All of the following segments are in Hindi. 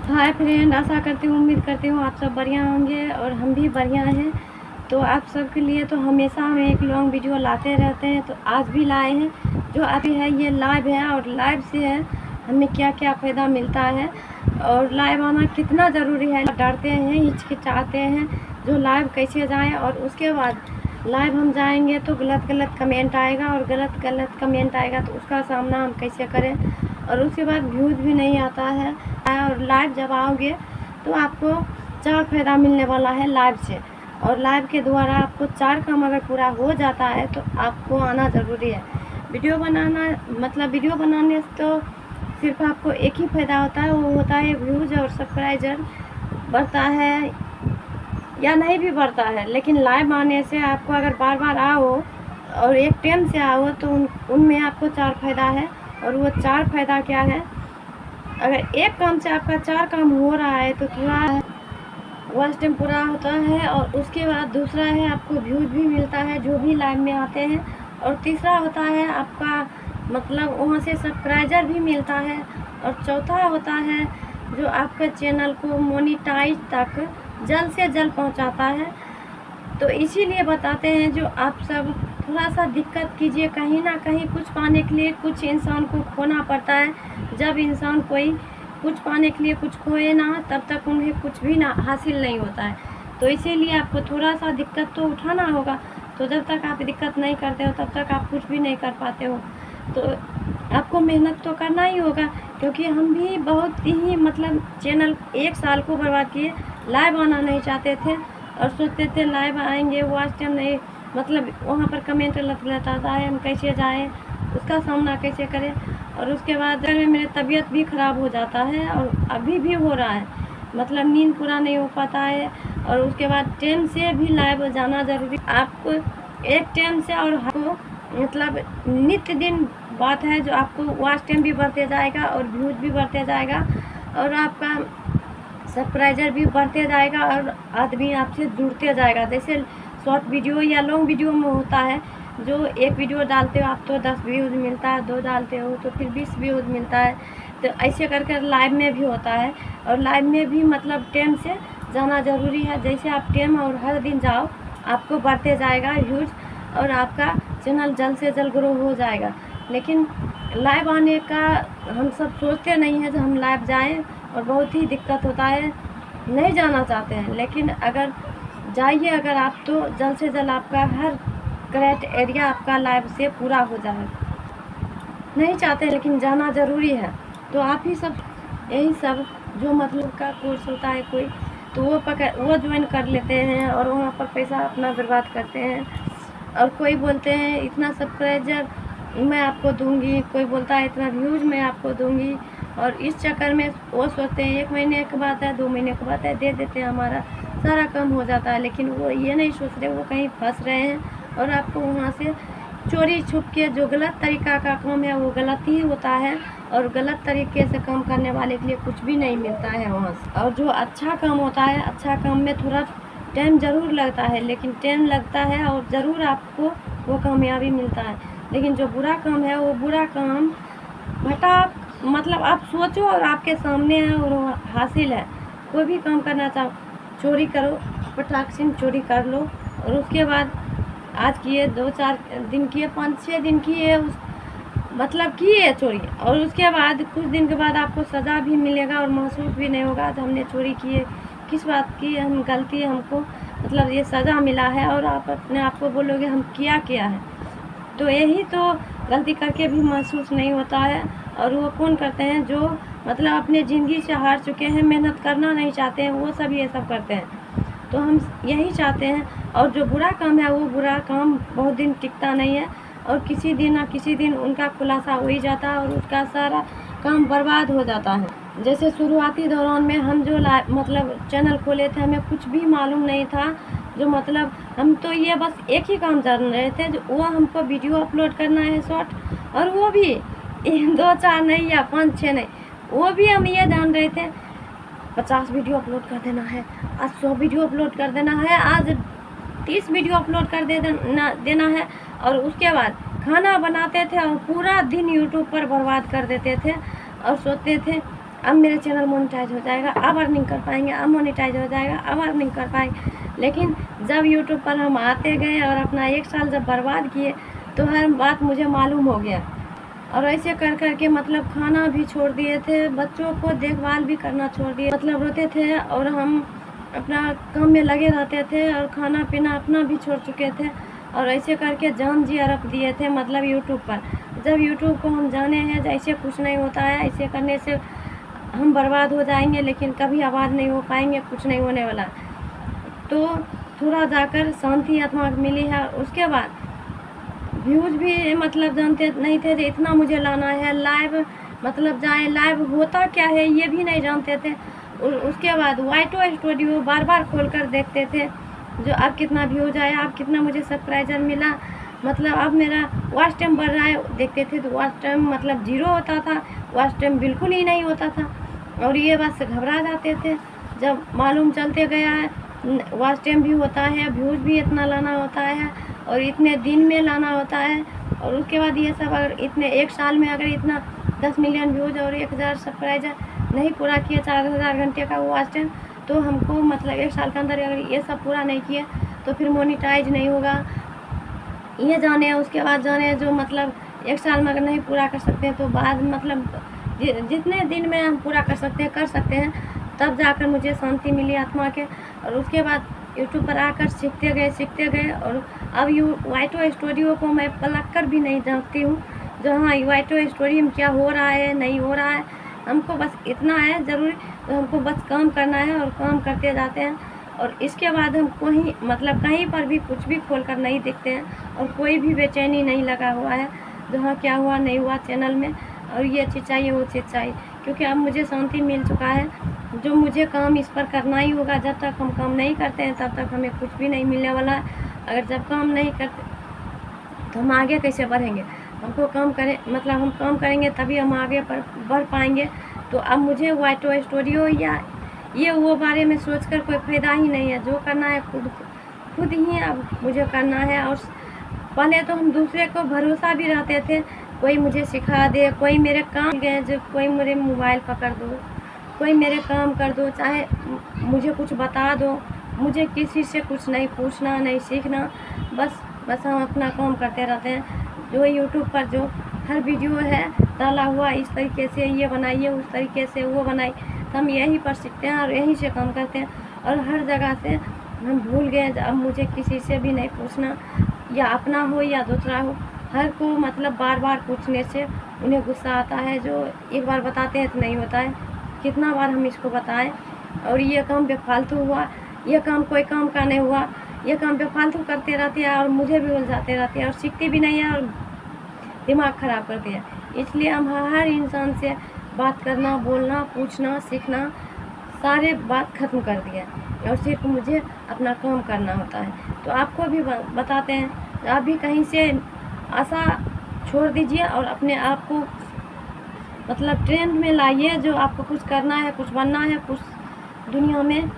हाय फ्रेंड, आशा करती हूँ, उम्मीद करती हूँ आप सब बढ़िया होंगे और हम भी बढ़िया हैं। तो आप सब के लिए तो हमेशा हम एक लॉन्ग वीडियो लाते रहते हैं, तो आज भी लाए हैं। जो अभी है ये लाइव है और लाइव से है हमें क्या क्या फ़ायदा मिलता है और लाइव आना कितना ज़रूरी है। डरते हैं, हिचकिचाते हैं जो लाइव कैसे जाएं, और उसके बाद लाइव हम जाएंगे तो गलत कमेंट आएगा और गलत कमेंट आएगा तो उसका सामना हम कैसे करें, और उसके बाद व्यूज़ भी नहीं आता है। और लाइव जब आओगे तो आपको 4 फ़ायदा मिलने वाला है लाइव से, और लाइव के द्वारा आपको 4 काम अगर पूरा हो जाता है तो आपको आना ज़रूरी है। वीडियो बनाना मतलब वीडियो बनाने से तो सिर्फ आपको एक ही फ़ायदा होता है, वो होता है व्यूज़ और सब्सक्राइबर बढ़ता है या नहीं भी बढ़ता है। लेकिन लाइव आने से आपको अगर बार बार आओ और एक टाइम से आओ तो उनमें आपको 4 फ़ायदा है। और वो 4 फ़ायदा क्या है, अगर एक काम से आपका 4 काम हो रहा है तो थोड़ा वॉच टाइम पूरा होता है, और उसके बाद दूसरा है आपको व्यूज़ भी मिलता है जो भी लाइव में आते हैं, और तीसरा होता है आपका मतलब वहाँ से सब्सक्राइबर भी मिलता है, और चौथा होता है जो आपका चैनल को मोनेटाइज तक जल्द से जल्द पहुँचाता है। तो इसीलिए बताते हैं जो आप सब थोड़ा सा दिक्कत कीजिए, कहीं ना कहीं कुछ पाने के लिए कुछ इंसान को खोना पड़ता है। जब इंसान कोई कुछ पाने के लिए कुछ खोए ना, तब तक उन्हें कुछ भी ना हासिल नहीं होता है। तो इसीलिए आपको थोड़ा सा दिक्कत तो उठाना होगा। तो जब तक आप दिक्कत नहीं करते हो तब तक आप कुछ भी नहीं कर पाते हो। तो आपको मेहनत तो करना ही होगा, क्योंकि हम भी बहुत ही मतलब चैनल 1 साल को बर्बाद किए। लाइव आना नहीं चाहते थे और सोचते थे लाइव आएंगे, वॉच टाइम नहीं, मतलब वहाँ पर कमेंट गलत आता है, हम कैसे जाएं, उसका सामना कैसे करें। और उसके बाद घर में मेरी तबीयत भी ख़राब हो जाता है, और अभी भी हो रहा है, मतलब नींद पूरा नहीं हो पाता है। और उसके बाद टाइम से भी लाइव जाना ज़रूरी। आपको एक टाइम से और आपको मतलब नित्य दिन बात है जो आपको वॉच टाइम भी बढ़ते जाएगा और व्यूज़ भी बढ़ते जाएगा और आपका सब्सक्राइबर भी बढ़ते जाएगा और आदमी आपसे जुड़ते जाएगा। जैसे शॉर्ट वीडियो या लॉन्ग वीडियो में होता है, जो एक वीडियो डालते हो आप तो 10 व्यूज़ मिलता है, 2 डालते हो तो फिर 20 व्यूज़ मिलता है। तो ऐसे करके लाइव में भी होता है, और लाइव में भी मतलब टाइम से जाना ज़रूरी है। जैसे आप टाइम और हर दिन जाओ आपको बढ़ते जाएगा व्यूज़, और आपका चैनल जल्द से जल्द ग्रो हो जाएगा। लेकिन लाइव आने का हम सब सोचते नहीं हैं जो हम लाइव जाएं, और बहुत ही दिक्कत होता है, नहीं जाना चाहते हैं। लेकिन अगर जाइए अगर आप तो जल्द से जल्द आपका हर करेक्ट एरिया आपका लाइव से पूरा हो जाए। नहीं चाहते लेकिन जाना ज़रूरी है। तो आप ही सब यही सब जो मतलब का कोर्स होता है कोई, तो वो ज्वाइन कर लेते हैं और वहाँ पर पैसा अपना बर्बाद करते हैं। और कोई बोलते हैं इतना सब्सक्राइबर मैं आपको दूंगी, कोई बोलता है इतना व्यूज़ मैं आपको दूंगी, और इस चक्कर में वो सोचते हैं 1 महीने की बात है, 2 महीने की बात है, दे देते हैं, हमारा सारा काम हो जाता है। लेकिन वो ये नहीं सोच रहे वो कहीं फंस रहे हैं, और आपको वहाँ से चोरी छुप के जो गलत तरीका का काम है वो गलत ही होता है, और गलत तरीके से काम करने वाले के लिए कुछ भी नहीं मिलता है वहाँ से। और जो अच्छा काम होता है, अच्छा काम में थोड़ा टाइम ज़रूर लगता है, लेकिन टाइम लगता है और ज़रूर आपको वो कामयाबी मिलता है। लेकिन जो बुरा काम है वो बुरा काम मतलब आप सोचो और आपके सामने है और वो हासिल है। कोई भी काम करना चाहो, चोरी करो, पटाख से चोरी कर लो, और उसके बाद आज किए 2-4 दिन किए, 5-6 दिन किए, उस मतलब किए चोरी, और उसके बाद कुछ दिन के बाद आपको सज़ा भी मिलेगा और महसूस भी नहीं होगा कि हमने चोरी किए, किस बात की हम गलती हमको मतलब ये सज़ा मिला है, और आप अपने आप को बोलोगे हम किया है। तो यही तो गलती करके भी महसूस नहीं होता है। और वो कौन करते हैं जो मतलब अपने ज़िंदगी से हार चुके हैं, मेहनत करना नहीं चाहते हैं, वो सब ये सब करते हैं। तो हम यही चाहते हैं। और जो बुरा काम है वो बुरा काम बहुत दिन टिकता नहीं है, और किसी दिन ना किसी दिन उनका खुलासा हो ही जाता है और उसका सारा काम बर्बाद हो जाता है। जैसे शुरुआती दौरान में हम जो मतलब चैनल खोले थे, हमें कुछ भी मालूम नहीं था, जो मतलब हम तो ये बस एक ही काम जान रहे थे, जो वो हमको वीडियो अपलोड करना है शॉर्ट, और वो भी 2-4 नहीं या 5-6 नहीं, वो भी हम ये जान रहे थे 50 वीडियो अपलोड कर देना है, आज 100 वीडियो अपलोड कर देना है, आज 30 वीडियो अपलोड कर देना है। और उसके बाद खाना बनाते थे और पूरा दिन यूट्यूब पर बर्बाद कर देते थे, और सोचते थे अब मेरा चैनल मोनेटाइज हो जाएगा, अब अर्निंग कर पाएंगे, अब मोनेटाइज हो जाएगा, अब अर्निंग कर पाएंगे। लेकिन जब यूट्यूब पर हम आते गए और अपना 1 साल जब बर्बाद किए तो हर बात मुझे मालूम हो गया। और ऐसे कर कर के मतलब खाना भी छोड़ दिए थे, बच्चों को देखभाल भी करना छोड़ दिए, मतलब रोते थे और हम अपना काम में लगे रहते थे और खाना पीना अपना भी छोड़ चुके थे। और ऐसे करके जान जी रख दिए थे मतलब यूट्यूब पर। जब यूट्यूब को हम जाने हैं ऐसे कुछ नहीं होता है, ऐसे करने से हम बर्बाद हो जाएंगे, लेकिन कभी आबाद नहीं हो पाएंगे, कुछ नहीं होने वाला। तो थोड़ा जाकर शांति आत्मा मिली है। उसके बाद व्यूज़ भी मतलब जानते नहीं थे इतना मुझे लाना है, लाइव मतलब जाए, लाइव होता क्या है ये भी नहीं जानते थे। उसके बाद वाइटो स्टूडियो बार बार खोल कर देखते थे, जो अब कितना व्यूज आया, अब कितना मुझे सब्सक्राइबर मिला, मतलब अब मेरा वॉच टाइम बढ़ रहा है। देखते थे तो वॉच टाइम मतलब 0 होता था, वॉच टाइम बिल्कुल ही नहीं होता था। और ये बात से घबरा जाते थे। जब मालूम चलते गया है वॉच टाइम भी होता है, व्यूज़ भी इतना लाना होता है और इतने दिन में लाना होता है। और उसके बाद ये सब अगर इतने 1 साल में अगर इतना 10 मिलियन व्यूज़ और 1000 सब्सक्राइबर नहीं पूरा किया, 4000 घंटे का वो वॉच टाइम, तो हमको मतलब 1 साल के अंदर अगर ये सब पूरा नहीं किया तो फिर मोनेटाइज नहीं होगा। ये जाने, उसके बाद जाने जो मतलब 1 साल में अगर नहीं पूरा कर सकते हैं तो बाद मतलब जितने दिन में हम पूरा कर सकते हैं, तब जाकर मुझे शांति मिली आत्मा के। और उसके बाद यूट्यूब पर आकर सीखते गए। और अब वाइटो स्टूडियो को मैं पलट कर भी नहीं जानती हूँ, जो हाँ वाइटो स्टूडियो में क्या हो रहा है नहीं हो रहा है। हमको बस इतना है ज़रूरी, तो हमको बस काम करना है और काम करते जाते हैं। और इसके बाद हम कहीं पर भी कुछ भी खोल कर नहीं देखते हैं और कोई भी बेचैनी नहीं लगा हुआ है, जहाँ क्या हुआ नहीं हुआ चैनल में, और ये चीज़ चाहिए वो चीज़ चाहिए। क्योंकि अब मुझे शांति मिल चुका है, जो मुझे काम इस पर करना ही होगा। जब तक हम काम नहीं करते हैं तब तक हमें कुछ भी नहीं मिलने वाला है। अगर जब काम नहीं करते तो हम आगे कैसे बढ़ेंगे। हमको काम करें मतलब हम काम करेंगे तभी हम आगे बढ़ पाएंगे। तो अब मुझे वाइटो स्टूडियो या ये वो बारे में सोचकर कोई फ़ायदा ही नहीं है। जो करना है खुद ही अब मुझे करना है। और पहले तो हम दूसरे को भरोसा भी रहते थे, कोई मुझे सिखा दे, कोई मेरे काम गए, जो कोई मेरे मोबाइल पकड़ दो, कोई मेरे काम कर दो, चाहे मुझे कुछ बता दो। मुझे किसी से कुछ नहीं पूछना नहीं सीखना, बस हम अपना काम करते रहते हैं। जो यूट्यूब पर जो हर वीडियो है डाला हुआ, इस तरीके से ये बनाइए, उस तरीके से वो बनाइए, तो हम यहीं पर सीखते हैं और यहीं से काम करते हैं। और हर जगह से हम भूल गए, अब मुझे किसी से भी नहीं पूछना, या अपना हो या दूसरा हो, हर को मतलब बार बार पूछने से उन्हें गुस्सा आता है। जो एक बार बताते हैं तो नहीं होता है, कितना बार हम इसको बताएं। और ये काम बेफालतू हुआ, ये काम कोई काम का नहीं हुआ, ये काम बेफालतू करते रहते हैं और मुझे भी उलझाते रहते हैं और सीखते भी नहीं है और दिमाग ख़राब करते हैं। इसलिए हम हर इंसान से बात करना, बोलना, पूछना, सीखना सारे बात ख़त्म कर दिए और सिर्फ मुझे अपना काम करना होता है। तो आपको भी बताते हैं, आप भी कहीं से आशा छोड़ दीजिए और अपने आप को मतलब ट्रेंड में लाइए। जो आपको कुछ करना है, कुछ बनना है, कुछ दुनिया में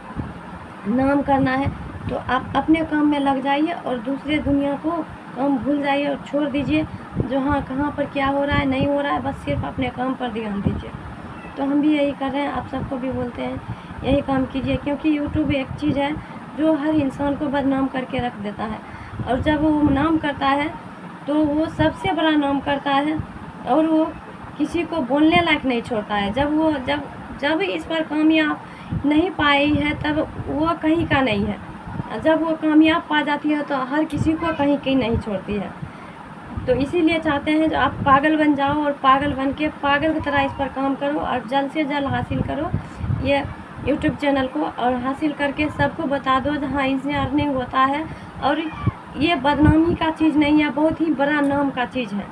नाम करना है, तो आप अपने काम में लग जाइए और दूसरे दुनिया को काम भूल जाइए और छोड़ दीजिए। जो हाँ कहाँ पर क्या हो रहा है नहीं हो रहा है, बस सिर्फ अपने काम पर ध्यान दीजिए। तो हम भी यही कर रहे हैं, आप सबको भी बोलते हैं यही काम कीजिए। क्योंकि यूट्यूब एक चीज़ है जो हर इंसान को बदनाम करके रख देता है, और जब वो नाम करता है तो वो सबसे बड़ा नाम करता है और वो किसी को बोलने लायक नहीं छोड़ता है। जब इस पर कामयाब नहीं पाई है तब वो कहीं का नहीं है। जब वो कामयाब पा जाती है तो हर किसी को कहीं कहीं नहीं छोड़ती है। तो इसीलिए चाहते हैं जो आप पागल बन जाओ और पागल बन के पागल की तरह इस पर काम करो और जल्द से जल्द हासिल करो ये यूट्यूब चैनल को। और हासिल करके सबको बता दो जहाँ इससे अर्निंग होता है, और ये बदनामी का चीज़ नहीं है, बहुत ही बड़ा नाम का चीज़ है।